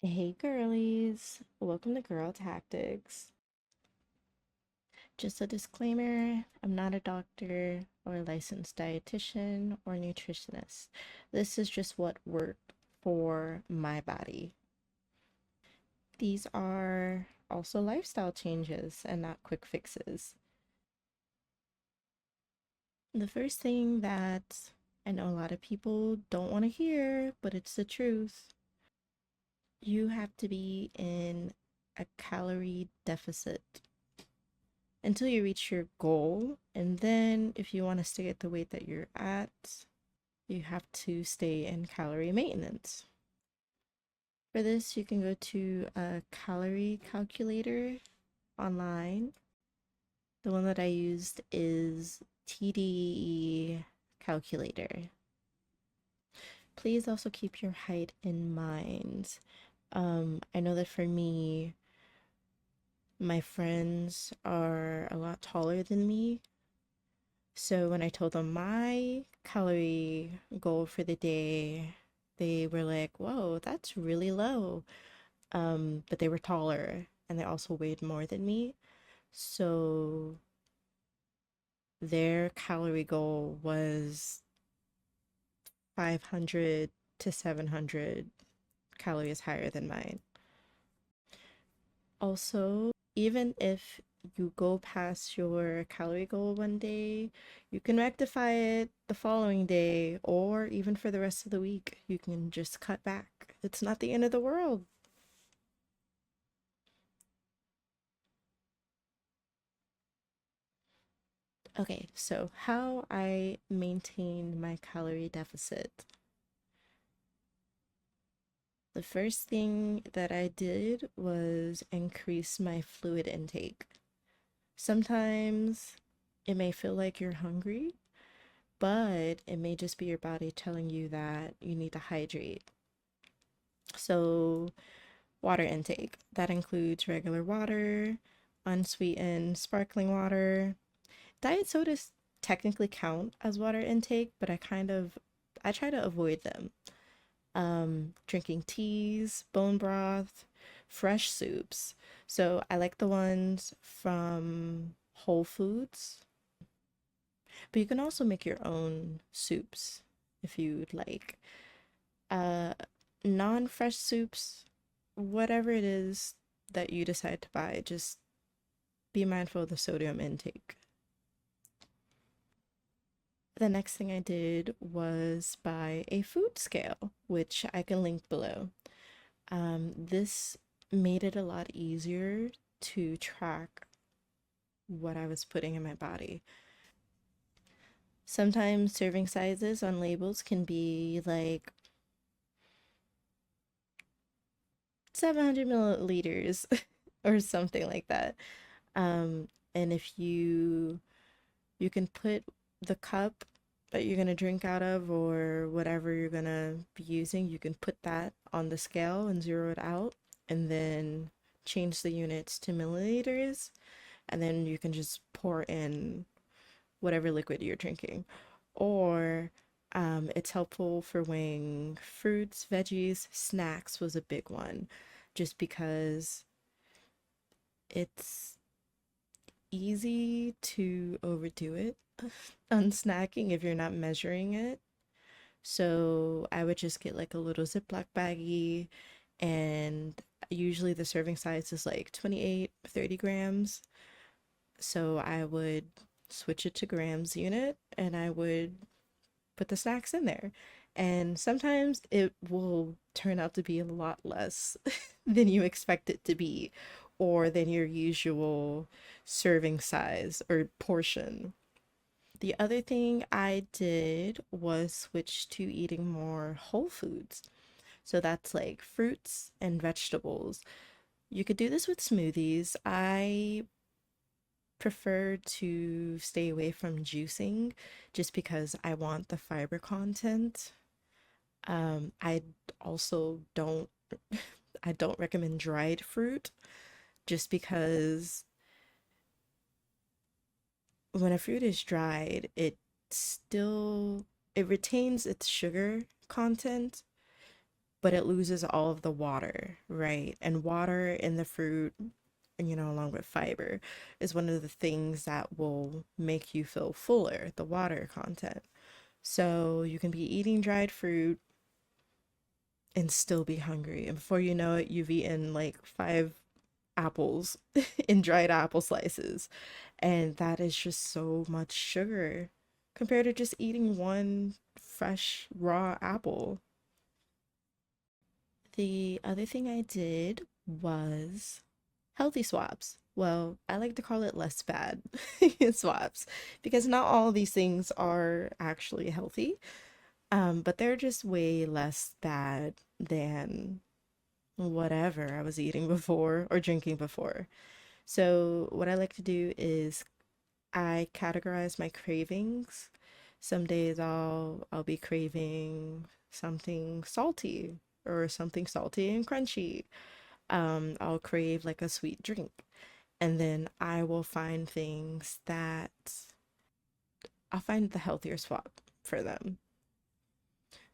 Hey girlies, welcome to Girl Tactics. Just a disclaimer, I'm not a doctor or a licensed dietitian or nutritionist. This is just what worked for my body. These are also lifestyle changes and not quick fixes. The first thing that I know a lot of people don't want to hear, but it's the truth. You have to be in a calorie deficit until you reach your goal. And then, if you want to stay at the weight that you're at, you have to stay in calorie maintenance. For this, you can go to a calorie calculator online. The one that I used is TDE calculator. Please also keep your height in mind. I know that for me, my friends are a lot taller than me. So when I told them my calorie goal for the day, they were like, "Whoa, that's really low." But they were taller and they also weighed more than me. So their calorie goal was 500 to 700 calories higher than mine. Also, even if you go past your calorie goal one day, you can rectify it the following day, or even for the rest of the week, you can just cut back. It's not the end of the world. Okay, so how I maintain my calorie deficit. The first thing that I did was increase my fluid intake. Sometimes it may feel like you're hungry, but it may just be your body telling you that you need to hydrate. So, water intake that includes regular water, unsweetened sparkling water. Diet sodas technically count as water intake, but I try to avoid them. Drinking teas, bone broth, fresh soups. So I like the ones from Whole Foods, but you can also make your own soups if you'd like. Uh, Non-fresh soups, whatever it is that you decide to buy, just be mindful of the sodium intake. The next thing I did was buy a food scale, which I can link below. This made it a lot easier to track what I was putting in my body. Sometimes serving sizes on labels can be like 700 milliliters or something like that. And if you can put the cup that you're gonna drink out of or whatever you're gonna be using, you can put that on the scale and zero it out, and then change the units to milliliters, and then you can just pour in whatever liquid you're drinking. Or it's helpful for weighing fruits, veggies, snacks was a big one, just because it's easy to overdo it on snacking if you're not measuring it. So I would just get like a little Ziploc baggie, and usually the serving size is like 28, 30 grams. So I would switch it to grams unit and I would put the snacks in there. And sometimes it will turn out to be a lot less than you expect it to be, or than your usual serving size or portion. The other thing I did was switch to eating more whole foods. So that's like fruits and vegetables. You could do this with smoothies. I prefer to stay away from juicing just because I want the fiber content. I also don't I don't recommend dried fruit just because when a fruit is dried, still it retains its sugar content, but it loses all of the water, right? And water in the fruit, and along with fiber, is one of the things that will make you feel fuller, the water content. So you can be eating dried fruit and still be hungry. And before you know it, you've eaten like 5 apples in dried apple slices. And that is just so much sugar compared to just eating one fresh raw apple. The other thing I did was healthy swaps. Well, I like to call it less bad swaps because not all of these things are actually healthy, but they're just way less bad than whatever I was eating before or drinking before. So, what I like to do is I categorize my cravings. Some days I'll be craving something salty or something salty and crunchy. I'll crave like a sweet drink. And then I will find things that I'll find the healthier swap for them.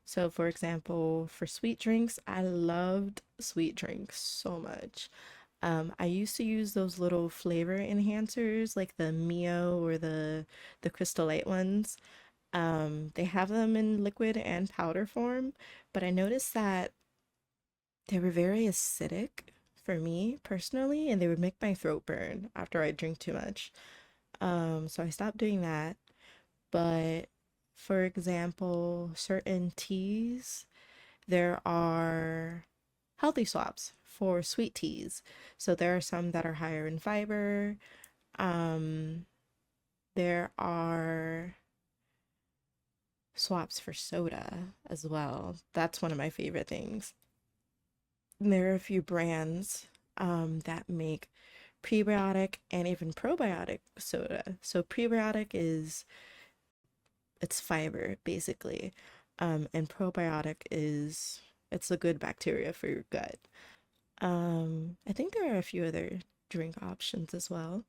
So, for example, for sweet drinks, I loved sweet drinks so much. I used to use those little flavor enhancers like the Mio or the Crystal Light ones. They have them in liquid and powder form, but I noticed that they were very acidic for me personally, and they would make my throat burn after I drink too much. So I stopped doing that. But for example, certain teas, there are healthy swaps for sweet teas. So there are some that are higher in fiber. Um, there are swaps for soda as well. That's one of my favorite things. There are a few brands that make prebiotic and even probiotic soda. So prebiotic is it's fiber basically. And probiotic is it's a good bacteria for your gut. I think there are a few other drink options as well.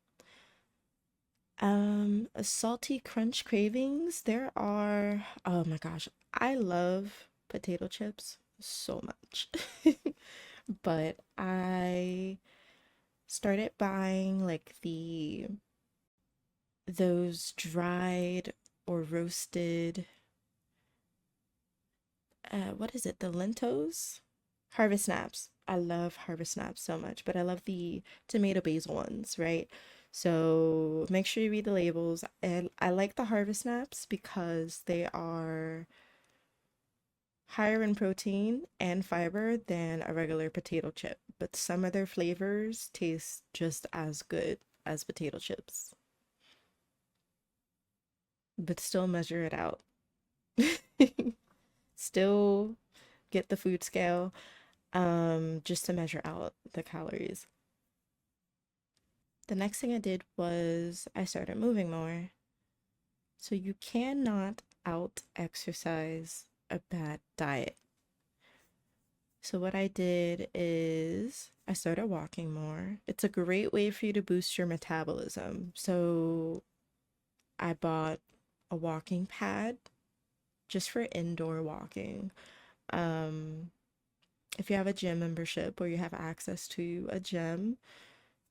Salty crunch cravings. There are, oh my gosh, I love potato chips so much. But I started buying like the those dried or roasted what is it? The lentos? Harvest snaps. I love harvest snaps so much, but I love the tomato basil ones, right? So make sure you read the labels. And I like the harvest snaps because they are higher in protein and fiber than a regular potato chip, but some of their flavors taste just as good as potato chips, but still measure it out. Still get the food scale just to measure out the calories. The next thing I did was I started moving more. So you cannot out exercise a bad diet. So what I did is I started walking more. It's a great way for you to boost your metabolism. So I bought a walking pad just for indoor walking. Um, if you have a gym membership or you have access to a gym,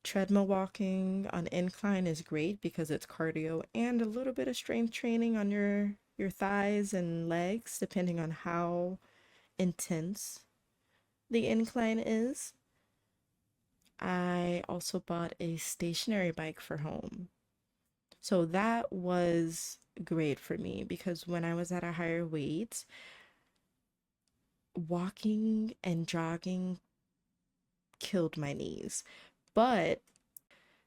treadmill walking on incline is great because it's cardio and a little bit of strength training on your thighs and legs, depending on how intense the incline is. I also bought a stationary bike for home. So that was great for me because when I was at a higher weight, walking and jogging killed my knees. But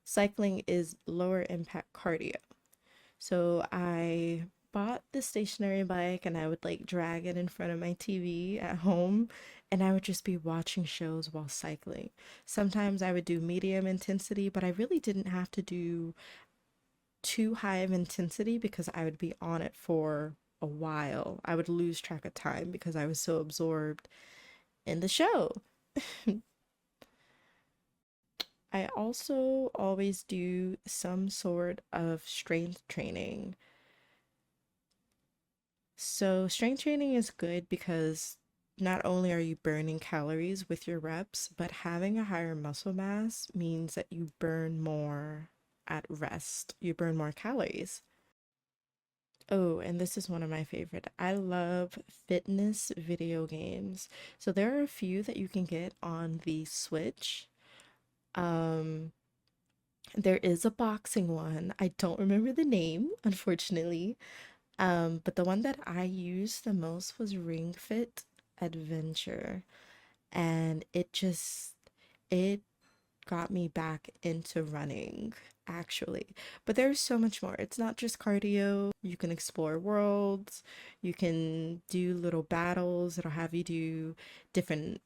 cycling is lower impact cardio. So I bought the stationary bike and I would like drag it in front of my TV at home and I would just be watching shows while cycling. Sometimes I would do medium intensity, but I really didn't have to do too high of intensity because I would be on it for a while. I would lose track of time because I was so absorbed in the show. I also always do some sort of strength training. So, strength training is good because not only are you burning calories with your reps, but having a higher muscle mass means that you burn more at rest. You burn more calories. Oh, and this is one of my favorite. I love fitness video games. So there are a few that you can get on the Switch. Um, there is a boxing one. I don't remember the name, unfortunately. But the one that I used the most was Ring Fit Adventure. And it got me back into running, actually. But there's so much more. It's not just cardio. You can explore worlds, you can do little battles. It'll have you do different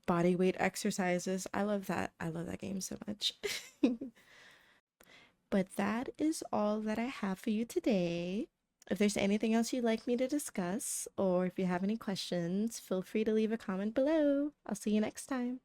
body weight exercises. I love that. I love that game so much. But that is all that I have for you today. If there's anything else you'd like me to discuss, or if you have any questions, feel free to leave a comment below. I'll see you next time.